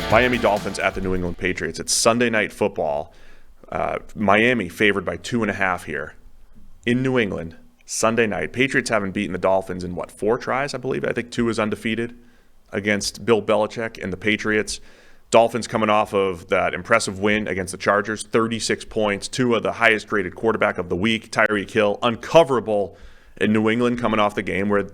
Miami Dolphins at the New England Patriots. It's Sunday Night Football. Miami favored by 2.5 here in New England. Sunday night. Patriots haven't beaten the Dolphins in, 4 tries, I believe? I think 2 is undefeated against Bill Belichick and the Patriots. Dolphins coming off of that impressive win against the Chargers, 36 points. Tua, the highest-graded quarterback of the week. Tyreek Hill, uncoverable in New England coming off the game where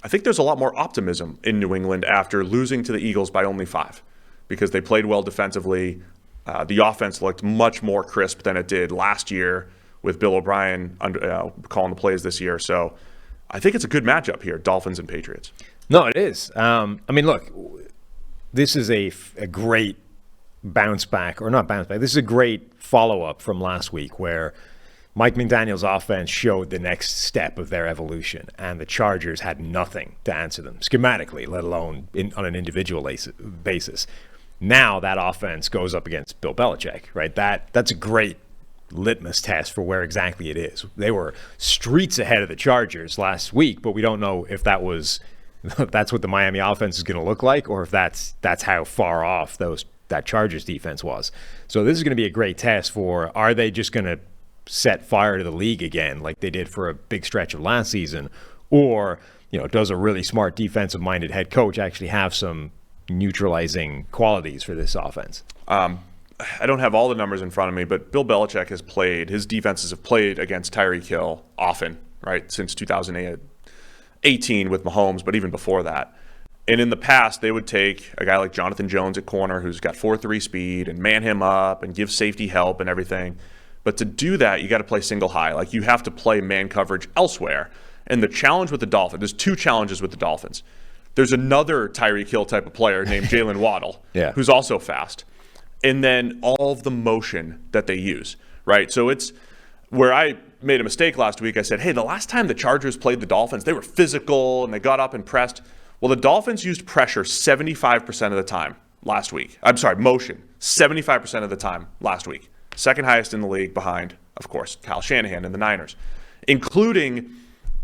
I think there's a lot more optimism in New England after losing to the Eagles by only 5 because they played well defensively. The offense looked much more crisp than it did last year with Bill O'Brien calling the plays this year. So I think it's a good matchup here, Dolphins and Patriots. No, it is. Look, this is a great bounce back, or not bounce back. This is a great follow-up from last week where Mike McDaniel's offense showed the next step of their evolution, and the Chargers had nothing to answer them schematically, let alone on an individual basis. Now that offense goes up against Bill Belichick, right? That's a great litmus test for where exactly it is. They were streets ahead of the Chargers last week, but we don't know if that's what the Miami offense is going to look like, or if that's how far off that Chargers defense was. So this is going to be a great test for, are they just going to set fire to the league again like they did for a big stretch of last season, or does a really smart defensive-minded head coach actually have some neutralizing qualities for this offense? I don't have all the numbers in front of me, but Bill Belichick his defenses have played against Tyreek Hill often, right, since 2018 with Mahomes, but even before that. And in the past, they would take a guy like Jonathan Jones at corner who's got 4.3 speed and man him up and give safety help and everything. But to do that, you got to play single high. Like, you have to play man coverage elsewhere. And the challenge with the Dolphins, there's 2 challenges with the Dolphins. There's another Tyreek Hill type of player named Jalen Waddle, who's also fast. And then all of the motion that they use, right? So it's where I made a mistake last week. I said, hey, the last time the Chargers played the Dolphins, they were physical and they got up and pressed. Well, the Dolphins used pressure 75% of the time last week. I'm sorry, motion 75% of the time last week. Second highest in the league behind, of course, Kyle Shanahan and the Niners, including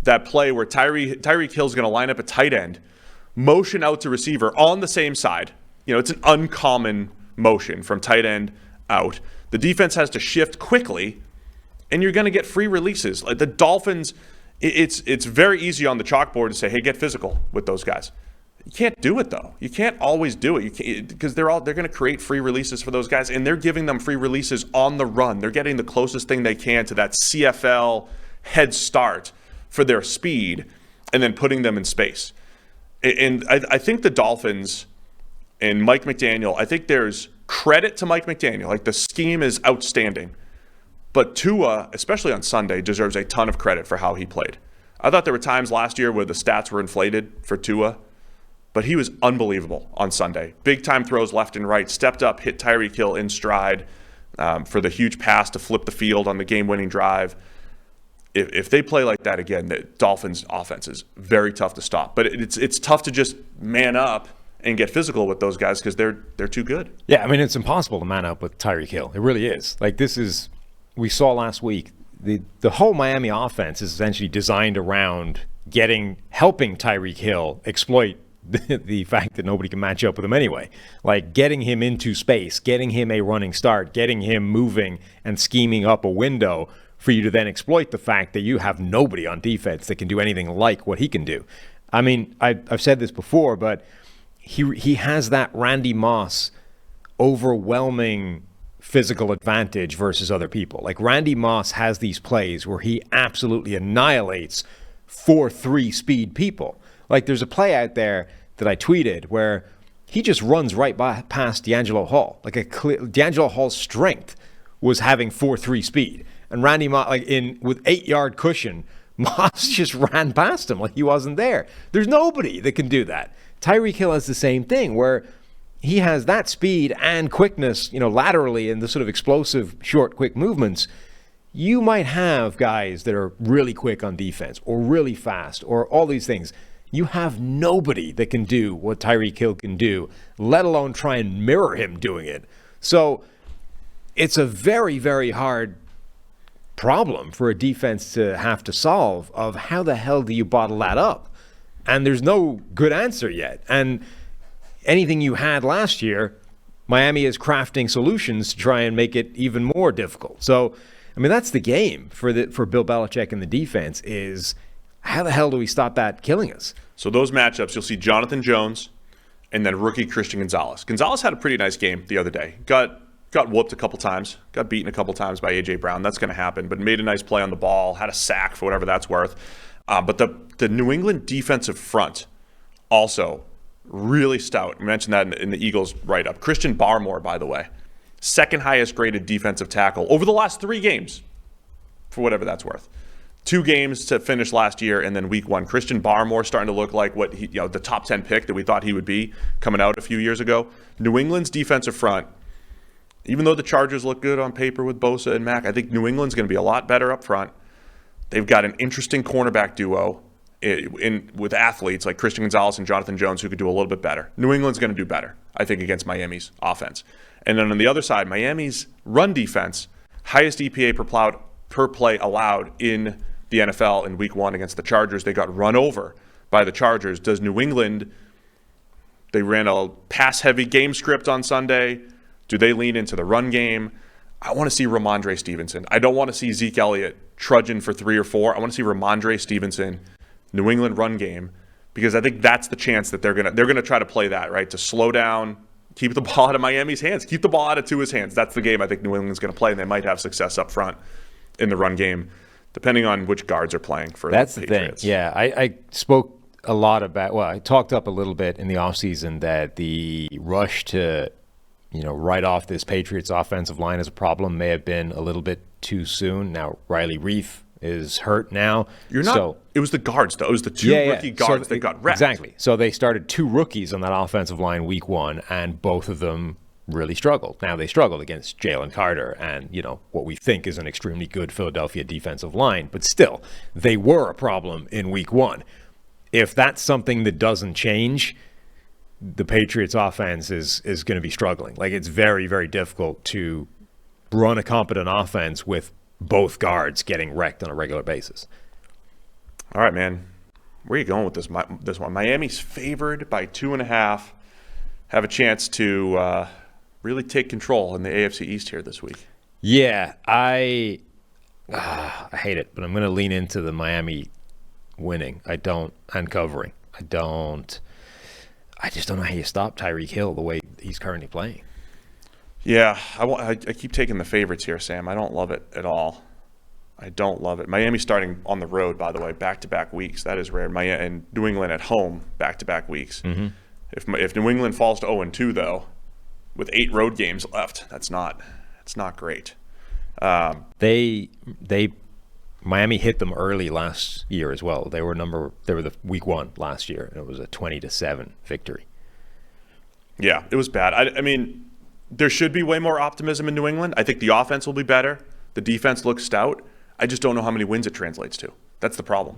that play where Tyreek Hill's going to line up a tight end, motion out to receiver on the same side. It's an uncommon motion from tight end out. The defense has to shift quickly, and you're going to get free releases. Like the Dolphins, it's very easy on the chalkboard to say, hey, get physical with those guys. You can't do it, though. You can't always do it because they're going to create free releases for those guys, and they're giving them free releases on the run. They're getting the closest thing they can to that CFL head start for their speed and then putting them in space. And I think the Dolphins and Mike McDaniel, I think there's credit to Mike McDaniel. Like, the scheme is outstanding. But Tua, especially on Sunday, deserves a ton of credit for how he played. I thought there were times last year where the stats were inflated for Tua, but he was unbelievable on Sunday. Big-time throws left and right, stepped up, hit Tyreek Hill in stride for the huge pass to flip the field on the game-winning drive. If they play like that again, the Dolphins' offense is very tough to stop. But it's tough to just man up and get physical with those guys because they're too good. Yeah, it's impossible to man up with Tyreek Hill. It really is. Like, we saw last week, the whole Miami offense is essentially designed around helping Tyreek Hill exploit the fact that nobody can match up with him anyway. Like, getting him into space, getting him a running start, getting him moving and scheming up a window for you to then exploit the fact that you have nobody on defense that can do anything like what he can do. I've said this before, but he has that Randy Moss overwhelming physical advantage versus other people. Like, Randy Moss has these plays where he absolutely annihilates 4.3 speed people. Like, there's a play out there that I tweeted where he just runs right past D'Angelo Hall. Like, D'Angelo Hall's strength was having 4.3 speed. And Randy Moss, with 8-yard cushion, Moss just ran past him like he wasn't there. There's nobody that can do that. Tyreek Hill has the same thing where he has that speed and quickness, laterally, and the sort of explosive, short, quick movements. You might have guys that are really quick on defense or really fast or all these things. You have nobody that can do what Tyreek Hill can do, let alone try and mirror him doing it. So it's a very, very hard problem for a defense to have to solve of how the hell do you bottle that up? And there's no good answer yet. And anything you had last year Miami is crafting solutions to try and make it even more difficult. So, I mean, that's the game for Bill Belichick and the defense is how the hell do we stop that killing us? So those matchups, you'll see Jonathan Jones and then rookie Christian Gonzalez. Gonzalez had a pretty nice game the other day. Got whooped a couple times, got beaten a couple times by A.J. Brown. That's going to happen, but made a nice play on the ball, had a sack for whatever that's worth. But the New England defensive front also really stout. I mentioned that in the Eagles write-up. Christian Barmore, by the way, second highest graded defensive tackle over the last 3 games, for whatever that's worth. 2 games to finish last year, and then week 1. Christian Barmore starting to look like what the top 10 pick that we thought he would be coming out a few years ago. New England's defensive front, even though the Chargers look good on paper with Bosa and Mack, I think New England's going to be a lot better up front. They've got an interesting cornerback duo with athletes like Christian Gonzalez and Jonathan Jones who could do a little bit better. New England's going to do better, I think, against Miami's offense. And then on the other side, Miami's run defense, highest EPA per play allowed in the NFL in week 1 against the Chargers. They got run over by the Chargers. Does New England, they ran a pass-heavy game script on Sunday. Do they lean into the run game? I want to see Ramondre Stevenson. I don't want to see Zeke Elliott trudging for 3 or 4. I want to see Ramondre Stevenson, New England run game, because I think that's the chance that they're gonna try to play that, right? To slow down, keep the ball out of Miami's hands, keep the ball out of Tua's hands. That's the game I think New England's going to play, and they might have success up front in the run game, depending on which guards are playing for that's the Patriots. Thing. Yeah, I spoke a lot about, I talked up a little bit in the offseason that the rush to, write off this Patriots offensive line as a problem may have been a little bit too soon. Now, Riley Reif is hurt now. It was the guards, though. It was the 2 rookie guards that got wrecked. Exactly. So they started 2 rookies on that offensive line week 1, and both of them really struggled. Now, they struggled against Jalen Carter and, what we think is an extremely good Philadelphia defensive line. But still, they were a problem in week 1. If that's something that doesn't change, the Patriots offense is going to be struggling. Like, it's very, very difficult to run a competent offense with both guards getting wrecked on a regular basis. All right, man. Where are you going with this one? Miami's favored by 2.5. Have a chance to really take control in the AFC East here this week. Yeah, I hate it, but I'm going to lean into the Miami winning. And covering. I just don't know how you stop Tyreek Hill the way he's currently playing. Yeah, I keep taking the favorites here, Sam. I don't love it at all. I don't love it. Miami starting on the road, by the way, back-to-back weeks. That is rare. And New England at home, back-to-back weeks. Mm-hmm. If New England falls to 0-2, though, with 8 road games left, it's not great. Miami hit them early last year as well. They were the week 1 last year, and it was a 20-7 victory. Yeah, it was bad. I mean, there should be way more optimism in New England. I think the offense will be better. The defense looks stout. I just don't know how many wins it translates to. That's the problem.